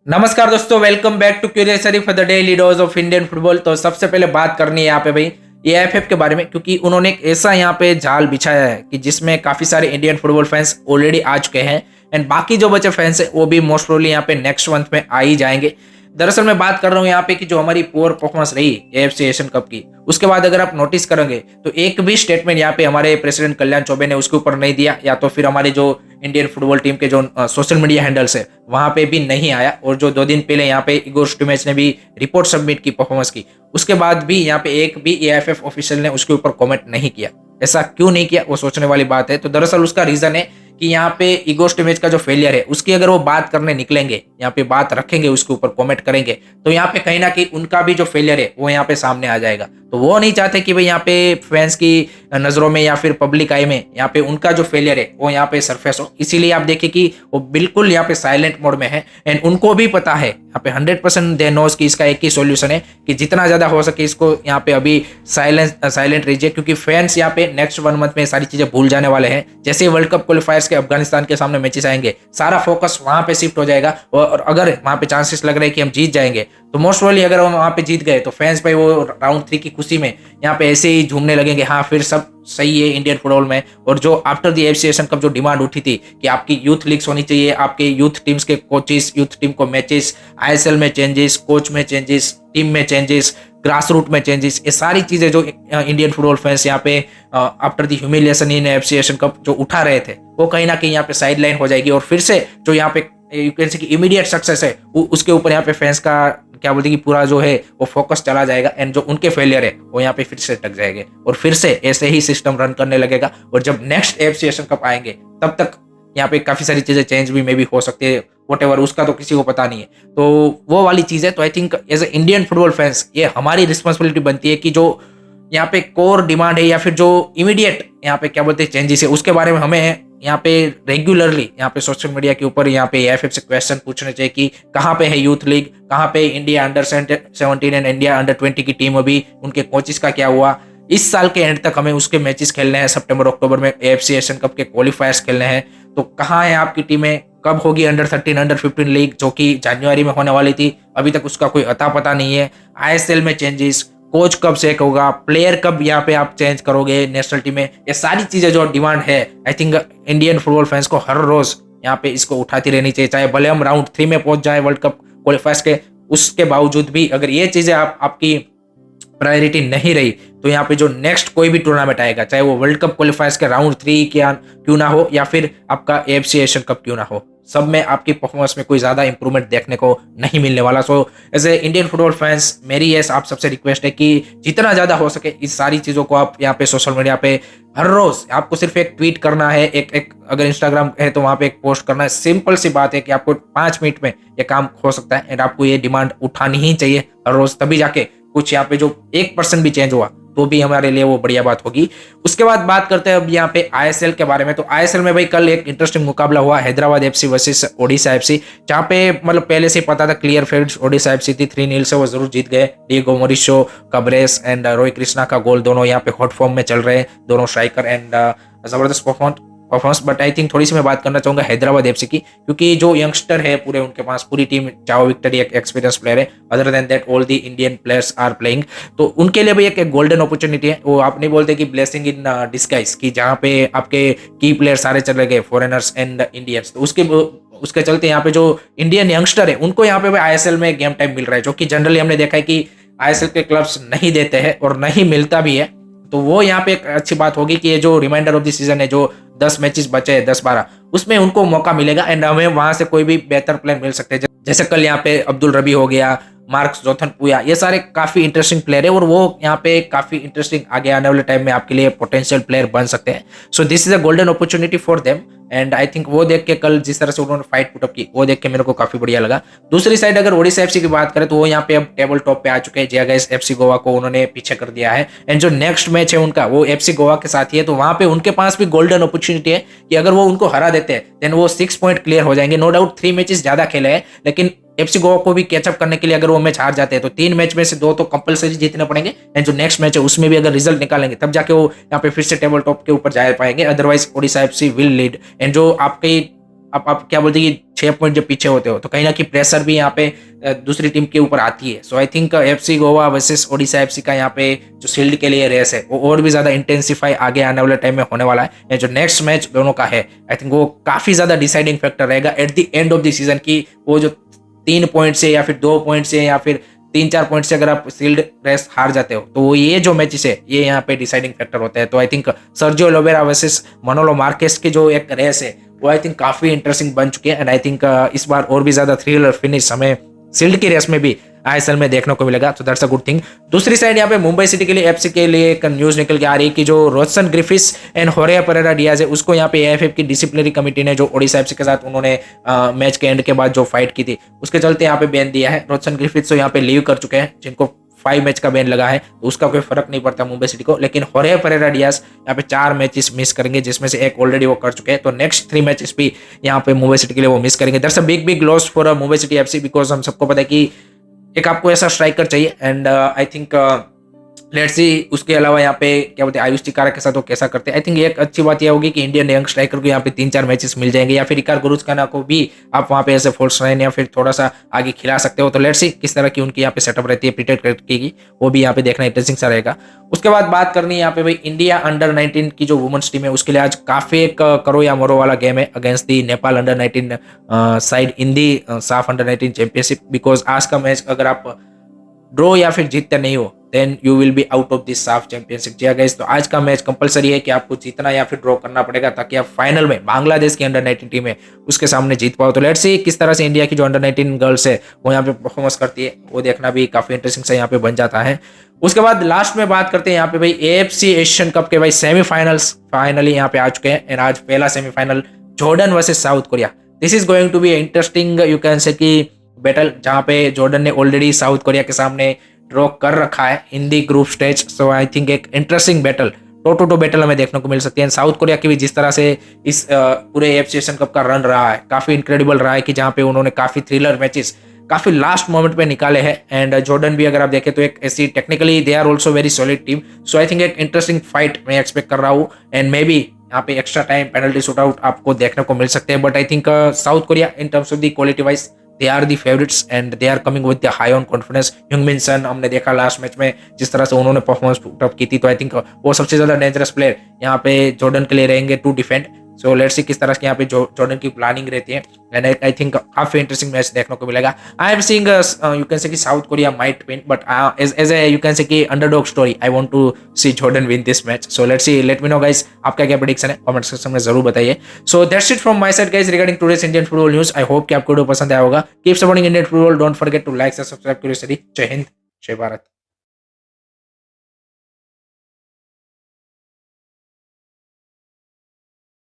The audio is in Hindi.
नमस्कार दोस्तों, welcome back to Curiosery for the daily dose of Indian football. तो सबसे पहले बात करनी है यहाँ पे भाई एएफएफ के बारे में, क्योंकि उन्होंने एक ऐसा यहाँ पे जाल बिछाया है कि जिसमें काफी सारे इंडियन फुटबॉल फैंस ऑलरेडी आ चुके हैं एंड बाकी जो बचे फैंस है वो भी मोस्ट प्रोबेबली यहाँ पे नेक्स्ट मंथ में आ ही जाएंगे। दरअसल मैं बात कर रहा हूँ यहाँ पे कि जो हमारी पुअर परफॉर्मेंस रही एएफसी एशियन कप की, उसके बाद अगर आप नोटिस करेंगे तो एक भी स्टेटमेंट यहाँ पे हमारे प्रेसिडेंट कल्याण चौबे ने उसके ऊपर नहीं दिया, या तो फिर हमारे जो इंडियन फुटबॉल टीम के जो सोशल मीडिया हैंडल्स है वहां पे भी नहीं आया। और जो 2 दिन पहले यहाँ पे इगोर स्टिमेच ने भी रिपोर्ट सबमिट की परफॉर्मेंस की, उसके बाद भी यहाँ पे एक भी एएफएफ ऑफिशियल ने उसके ऊपर कमेंट नहीं किया। ऐसा क्यों नहीं किया, वो सोचने वाली बात है। तो दरअसल उसका रीजन है कि यहाँ पे इगोर स्टिमेच का जो फेलियर है उसकी अगर वो बात करने निकलेंगे, यहाँ पे बात रखेंगे, उसके ऊपर कमेंट करेंगे, तो यहाँ पे कहीं ना कहीं उनका भी जो फेलियर है वो यहाँ पे सामने आ जाएगा। तो वो नहीं चाहते कि भाई यहाँ पे फैंस की नजरों में या फिर पब्लिक आई में यहाँ पे उनका जो फेलियर है वो यहाँ पे सरफेस हो। इसीलिए आप देखिए कि वो बिल्कुल यहाँ पे साइलेंट मोड में है एंड उनको भी पता है यहाँ पे 100% दे नोस कि इसका एक ही सॉल्यूशन है कि जितना ज्यादा हो सके इसको यहाँ पे अभी साइलेंट रहिए, क्योंकि फैंस यहाँ पे नेक्स्ट 1 मंथ में सारी चीजें भूल जाने वाले हैं। जैसे ही वर्ल्ड कप क्वालिफायर्स के अफगानिस्तान के सामने मैचेस आएंगे, सारा फोकस वहां पे शिफ्ट हो जाएगा और अगर वहां पे चांसेस लग रहे हैं कि हम जीत जाएंगे तो मोस्ट प्रोबेबली अगर हम वहां पे जीत गए तो फैंस भाई वो राउंड 3 की खुशी में यहाँ पे ऐसे ही झूमने लगेंगे, हाँ फिर सब सही है इंडियन फुटबॉल में। और जो after the FC Asian cup जो डिमांड उठी थी कि आपकी यूथ लीग्स होनी चाहिए, आपके यूथ टीम्स के कोचेस, यूथ टीम को मैचेस, आईएसएल में चेंजेस, कोच में चेंजेस, टीम में चेंजेस, ग्रास रूट में चेंजेस, ये सारी चीजें जो इंडियन फुटबॉल फैंस यहाँ पे after the humiliation in FC Asian cup जो उठा रहे थे वो कहीं ना कहीं यहाँ पे साइड लाइन हो जाएगी और फिर से जो यहाँ पे यू कैन से कि इमीडिएट सक्सेस है उसके ऊपर यहाँ पे फैंस का क्या बोलते हैं कि पूरा जो है वो फोकस चला जाएगा एंड जो उनके फेलियर है वो यहाँ पे फिर से टक जाएंगे और फिर से ऐसे ही सिस्टम रन करने लगेगा। और जब नेक्स्ट एफसी एशियन कप आएंगे तब तक यहाँ पे काफी सारी चीजें चेंज भी मे भी हो सकती है, वॉटेवर, उसका तो किसी को पता नहीं है। तो वो वाली चीज है। तो I think as a Indian football fans ये हमारी रिस्पॉन्सिबिलिटी बनती है कि जो यहाँ पे कोर डिमांड है या फिर जो इमीडिएट यहाँ पे क्या बोलते हैं चेंजेस है उसके बारे में हमें यहाँ पे रेगुलरली यहाँ पे सोशल मीडिया के ऊपर यहाँ पे एएफएफ से क्वेश्चन पूछने चाहिए कि कहाँ पे है यूथ लीग, कहाँ पे India under 17 and India under 20 की टीम, अभी उनके कोचेस का क्या हुआ। इस साल के एंड तक हमें उसके मैचेस खेलने हैं, सितंबर अक्टूबर में एएफसी एशियन कप के क्वालिफायर्स खेलने हैं। तो कहाँ है आपकी टीमें, कब होगी अंडर 13 अंडर 15 लीग जो कि जनवरी में होने वाली थी, अभी तक उसका कोई अता पता नहीं है। आईएसएल में चेंजेस, कोच कब चेक होगा, प्लेयर कब यहाँ पे आप चेंज करोगे नेशनल टीम में, ये सारी चीजें जो डिमांड है I think Indian football fans को हर रोज यहाँ पे इसको उठाती रहनी चाहिए, चाहे भले हम राउंड 3 में पहुंच जाए वर्ल्ड कप क्वालिफायर्स के, उसके बावजूद भी अगर ये चीजें आपकी प्रायोरिटी नहीं रही तो यहाँ पे जो नेक्स्ट कोई भी टूर्नामेंट आएगा, चाहे वो वर्ल्ड कप क्वालिफायर्स के राउंड 3 क्यों ना हो या फिर आपका एएफसी एशियन कप क्यों ना हो, सब में आपकी परफॉर्मेंस में कोई ज्यादा इंप्रूवमेंट देखने को नहीं मिलने वाला। So as a Indian football fans मेरी ये आप सबसे रिक्वेस्ट है कि जितना ज्यादा हो सके इस सारी चीजों को आप यहाँ पे सोशल मीडिया पे हर रोज आपको सिर्फ एक ट्वीट करना है, एक अगर इंस्टाग्राम है तो वहां पे एक पोस्ट करना है। सिंपल सी बात है कि आपको 5 मिनट में ये काम हो सकता है एंड आपको ये डिमांड उठानी ही चाहिए हर रोज, तभी जाके कुछ यहाँ पे जो 1% भी चेंज हुआ तो भी हमारे लिए वो बढ़िया बात होगी। उसके बाद बात करते हैं अब यहाँ पे आईएसएल के बारे में। तो आईएसएल में भाई कल एक इंटरेस्टिंग मुकाबला हुआ Hyderabad FC versus Odisha FC, जहाँ पे मतलब पहले से पता था क्लियर फेवरेट ओडिशा एफसी थी, 3-0 से वो जरूर जीत गए। डिएगो मोरिशो, कब्रेस एंड रोहित कृष्णा का गोल, दोनों यहाँ पे हॉट फॉर्म में चल रहे हैं दोनों स्ट्राइकर एंड जबरदस्त परफॉर्मेंस। बट आई थिंक थोड़ी सी मैं बात करना चाहूंगा हैदराबाद एफसी की, क्योंकि जो यंगस्टर है पूरे उनके पास पूरी टीम, चाहो विक्टरी एक एक्सपीरियंस प्लेयर है, other than that all the Indian players are playing. तो उनके लिए भी एक गोल्डन अपॉर्चुनिटी है। वो आप नहीं बोलते कि ब्लेसिंग इन डिस्गाइज, कि जहाँ पे आपके की प्लेयर सारे चले गए फॉरेनर्स एंड इंडियंस, तो उसके चलते यहाँ पे जो इंडियन यंगस्टर है उनको यहाँ पे आईएसएल में गेम टाइम मिल रहा है, जो कि जनरली हमने देखा है कि आईएसएल के क्लब्स नहीं देते हैं और नहीं मिलता भी है। तो वो यहाँ पे एक अच्छी बात होगी कि ये जो रिमाइंडर ऑफ द सीजन है, जो 10 मैचेस बचे हैं 10-12, उसमें उनको मौका मिलेगा एंड हमें वहां से कोई भी बेहतर प्लेयर मिल सकते हैं। जैसे कल यहाँ पे अब्दुल रबी हो गया, मार्क्स जोथन पुया, ये सारे काफी इंटरेस्टिंग प्लेयर है और वो यहाँ पे काफी इंटरेस्टिंग आगे आने वाले टाइम में आपके लिए पोटेंशियल प्लेयर बन सकते हैं। So this is a golden opportunity for them and I think वो देख के कल जिस तरह से उन्होंने फाइट पुटअप की वो देख के मेरे को काफी बढ़िया लगा। दूसरी साइड अगर ओडिशा एफसी की बात करें तो वो यहाँ पे अब टेबल टॉप पे आ चुके हैं, जगह एफसी गोवा को उन्होंने पीछे कर दिया है एंड जो नेक्स्ट मैच है उनका वो एफसी गोवा के साथ ही है। तो वहां पे उनके पास भी गोल्डन अपॉर्चुनिटी है कि अगर वो उनको हरा देते हैं देन वो 6 पॉइंट क्लियर हो जाएंगे। नो डाउट 3 मैचेस ज्यादा खेले हैं, लेकिन एफसी गोवा को भी कैचअप करने के लिए अगर वो मैच हार जाते हैं तो 3 मैच में से 2 तो कंपलसरी जीतने पड़ेंगे एंड जो नेक्स्ट मैच है उसमें भी अगर रिजल्ट निकालेंगे तब जाके वो यहाँ पे फिर से टेबल टॉप के ऊपर जा पाएंगे। Otherwise Odisha FC will lead and जो आपके आप क्या बोलते हैं कि 6 पॉइंट जब पीछे होते हो तो कहीं ना कहीं प्रेशर भी यहाँ पे दूसरी टीम के ऊपर आती है। So I think FC Goa versus Odisha FC का यहाँ पे जो शील्ड के लिए रेस है वो और भी ज्यादा इंटेंसिफाई आगे आने वाले टाइम में होने वाला है। या जो नेक्स्ट मैच दोनों का है आई थिंक वो काफी ज्यादा डिसाइडिंग फैक्टर रहेगा at the end of the season की। वो जो 3 पॉइंट से या फिर 2 पॉइंट से या फिर 3-4 पॉइंट से अगर आप शील्ड रेस हार जाते हो तो ये जो मैचेस है ये यहाँ पे डिसाइडिंग फैक्टर होता है। तो I think Sergio Oliveira versus मनोलो Marquez की जो एक रेस है वो आई थिंक काफी इंटरेस्टिंग बन चुकी है। एंड आई थिंक इस बार और भी ज्यादा थ्रिलर फिनिश हमें शील्ड की रेस में भी आईएसएल में देखने को मिलेगा। तो दैट्स अ गुड थिंग। दूसरी साइड यहाँ पे मुंबई सिटी के लिए एफसी के लिए एक न्यूज निकल के आ रही है कि जो रोशन ग्रिफिस एंड होरेया परेरा डियाज है उसको यहाँ पे एएफएफ की डिसिप्लिनरी कमेटी ने जो ओडिशा एफसी के साथ उन्होंने मैच के एंड के बाद जो फाइट की थी उसके चलते यहाँ पे बैन दिया है। रोशन ग्रिफिस तो यहाँ पे लीव कर चुके हैं जिनको 5 मैच का बैन लगा है तो उसका कोई फर्क नहीं पड़ता मुंबई सिटी को। लेकिन होरेया परेरा डियाज यहाँ पे 4 मैचेस मिस करेंगे जिसमें से एक ऑलरेडी वो कर चुके हैं। तो नेक्स्ट 3 मैचेस भी यहाँ पे मुंबई सिटी के लिए वो मिस करेंगे। That's a big loss for Mumbai city FC because हम सबको पता है कि एक आपको ऐसा स्ट्राइकर चाहिए। And I think let's see उसके अलावा यहाँ पे क्या बोलते हैं आयुष टिकारा के साथ वो कैसा करते हैं। आई थिंक एक अच्छी बात यह होगी कि इंडियन यंग स्ट्राइकर को यहाँ पे 3-4 मैचेस मिल जाएंगे या फिर इकार गुरुजकाना को भी आप वहाँ पे ऐसे फोर्स लाइन या फिर थोड़ा सा आगे खिला सकते हो। तो लेट्स सी किस तरह की उनकी यहाँ पे सेटअप रहती है प्रिटेक्ट करके की वो भी यहाँ पे देखना इंटरेस्टिंग सा रहेगा। उसके बाद बात करनी है यहाँ पे भाई इंडिया अंडर 19 की जो वुमेन्स टीम है उसके लिए आज काफी एक करो या मरो वाला गेम है against the Nepal under 19 side in the SAFF under 19 championship. Because आज का मैच अगर आप ड्रॉ या फिर जीतते नहीं हो then you will be out of this SAFF championship. जी गाइस तो आज का मैच कंपलसरी है कि आपको जीतना या फिर ड्रॉ करना पड़ेगा ताकि आप फाइनल में बांग्लादेश की अंडर 19 टीम है उसके सामने जीत पाओ। तो लेट्स सी किस तरह से इंडिया की जो अंडर 19 गर्ल्स है वो यहाँ पे परफॉर्मेंस करती है वो देखना भी काफी इंटरेस्टिंग से यहाँ पे बन जाता है। उसके बाद लास्ट में बात करते हैं यहाँ पे भाई एएफसी एशियन कप के भाई सेमीफाइनल्स फाइनली यहाँ पे आ चुके हैं। एंड आज पहला semifinal Jordan versus South Korea. This is going to be interesting you can say की बैटल जहाँ पे जॉर्डन ने ऑलरेडी साउथ कोरिया के सामने ड्रॉ कर रखा है in the group stage. So I think एक इंटरेस्टिंग बैटल टो बैटल हमें देखने को मिल सकती है। साउथ कोरिया की भी जिस तरह से इस पूरे एएफसी एशियन कप का रन रहा है काफी इनक्रेडिबल रहा है कि जहाँ पे उन्होंने काफी थ्रिलर मैचेस काफी लास्ट मोमेंट पे निकाले हैं। एंड जॉर्डन भी अगर आप देखें तो एक ऐसी technically they are also very solid team. So I think एक इंटरेस्टिंग फाइट मैं एक्सपेक्ट कर रहा हूँ एंड मे बी यहाँ पे extra time penalty shootout आपको देखने को मिल सकते हैं। But I think South Korea in terms of the quality wise they are the favorites and they are coming with the high on confidence। Heungmin Son हमने देखा लास्ट मैच में जिस तरह से उन्होंने परफॉर्मेंस पुट अप की थी तो आई थिंक वो सबसे ज्यादा डेंजरस प्लेयर यहाँ पे जॉर्डन के लिए रहेंगे to defend. So let's see किस तरह से यहाँ पे जॉर्डन की प्लानिंग रहती है एंड आई थिंक काफी इंटरेस्टिंग मैच देखने को मिलेगा। I am seeing you can say कि South Korea might win but as a you can say कि underdog story I want to see Jordan win this match. So let's see let me know guys आपका क्या प्रेडिक्शन है कमेंट सेक्शन में जरूर बताइए। So that's it from my side guys regarding today's Indian football news. I hope कि आपको वीडियो पसंद आया होगा। Keep supporting Indian football, don't forget to like subscribe curious study. जय हिंद जय भारत।